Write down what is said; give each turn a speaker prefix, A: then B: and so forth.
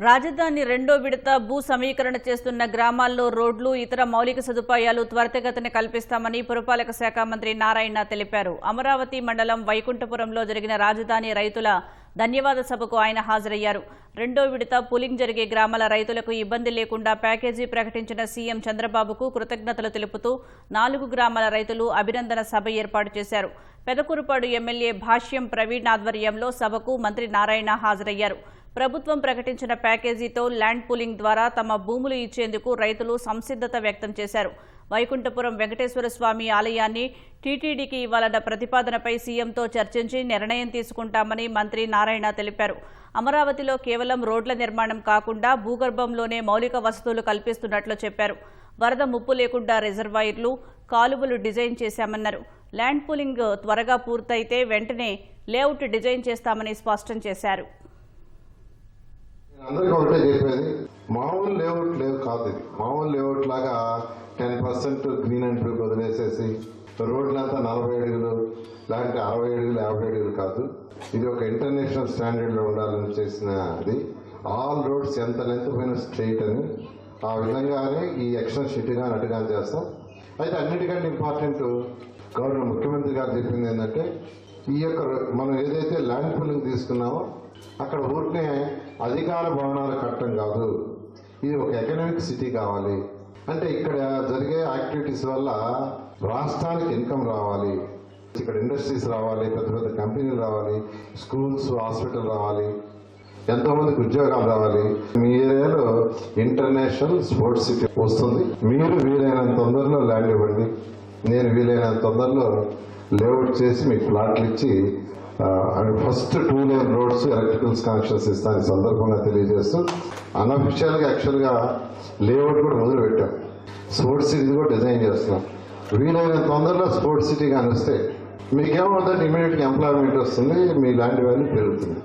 A: రాజధాని రెండో విడత భూ సమీకరణ చేస్తున్న గ్రామాల్లో రోడ్లు ఇతర మౌలిక సదుపాయాలు త్వరితగతిన కల్పిస్తామని పురపాలక శాఖ మంత్రి నారాయణ తెలిపారు. అమరావతి మండలం వైకుంఠపురంలో జరిగిన రాజధాని రైతుల ధన్యవాద సభకు ఆయన హాజరయ్యారు. రెండో విడత పులింగ్ జరిగే గ్రామాల రైతులకు ఇబ్బంది లేకుండా ప్యాకేజీ ప్రకటించిన సీఎం చంద్రబాబుకు కృతజ్ఞతలు తెలుపుతూ 4 గ్రామాల రైతులు అభినందన సభ ఏర్పాటు చేశారు. పెదకూరుపాడు ఎమ్మెల్యే భాష్యం ప్రవీణ్ ఆధ్వర్యంలో సభకు మంత్రి నారాయణ హాజరయ్యారు. ప్రభుత్వం ప్రకటించిన ప్యాకేజీతో ల్యాండ్ పూలింగ్ ద్వారా తమ భూములు ఇచ్చేందుకు రైతులు సంసిద్ధత వ్యక్తం చేశారు. వైకుంఠపురం వెంకటేశ్వర స్వామి ఆలయాన్ని టీటీడీకి ఇవ్వాలన్న ప్రతిపాదనపై సీఎంతో చర్చించి నిర్ణయం తీసుకుంటామని మంత్రి నారాయణ తెలిపారు. అమరావతిలో కేవలం రోడ్ల నిర్మాణం కాకుండా భూగర్భంలోనే మౌలిక వసతులు కల్పిస్తున్నట్లు చెప్పారు. వరద ముప్పు లేకుండా రిజర్వాయర్లు, కాలువలు డిజైన్ చేశామన్నారు. ల్యాండ్ పూలింగ్ త్వరగా పూర్తయితే వెంటనే లేఅవుట్ డిజైన్ చేస్తామని స్పష్టం చేశారు.
B: అందరికీ ఒకటే చెప్పేది, మామూలు లేఅవుట్ లేవు కాదు. ఇది మామూలు లేఅవుట్ లాగా 10% గ్రీన్ అండ్ బ్లూ వదిలేసేసి రోడ్లంతా 40 అడుగులు లేదంటే 60 అడుగులు 50 అడుగులు కాదు. ఇది ఒక ఇంటర్నేషనల్ స్టాండర్డ్ లో ఉండాలని చేసిన అది. ఆల్ రోడ్స్ ఎంత లెంత్ పోయినా స్ట్రైట్ అని ఆ విధంగానే ఈ ఎక్షన్ షీట్ గా అటుగా చేస్తాం. అయితే అన్నిటికంటే ఇంపార్టెంట్ గవర్నర్ ముఖ్యమంత్రి గారు చెప్పింది ఏంటంటే, ఈ యొక్క మనం ఏదైతే ల్యాండ్ పూలింగ్ తీసుకున్నామో అక్కడ ఊరినే అధికార భవనాలు కట్టడం కాదు, ఇది ఒక ఎకనామిక్ సిటీ కావాలి. అంటే ఇక్కడ జరిగే యాక్టివిటీస్ వల్ల రాష్ట్రానికి ఇన్కమ్ రావాలి, ఇక్కడ ఇండస్ట్రీస్ రావాలి, పెద్ద పెద్ద కంపెనీలు రావాలి, స్కూల్స్ హాస్పిటల్ రావాలి, ఎంతో మందికి ఉద్యోగాలు రావాలి. మీ ఏరియాలో ఇంటర్నేషనల్ స్పోర్ట్స్ సిటీ వస్తుంది. మీరు వీలైనంత తొందరలో ల్యాండ్ ఇవ్వండి, నేను వీలైనంత తొందరలో లేఅవుట్ చేసి మీకు ప్లాట్లు ఇచ్చి first 2 lane roads electricals connections ఇస్తాను సందర్భంగా తెలియజేస్తూ, అన్అఫిషియల్ గా యాక్చువల్ గా లేఅవుట్ కూడా మొదలు పెట్టాం. స్పోర్ట్స్ సిటీ కూడా డిజైన్ చేస్తున్నాం. వీలైన తొందరలో స్పోర్ట్స్ సిటీ కానీ వస్తే మీకేమవుతుందంటే ఇమీడియట్ గా ఎంప్లాయ్మెంట్ వస్తుంది, మీ ల్యాండ్ వాల్యూ పెరుగుతుంది.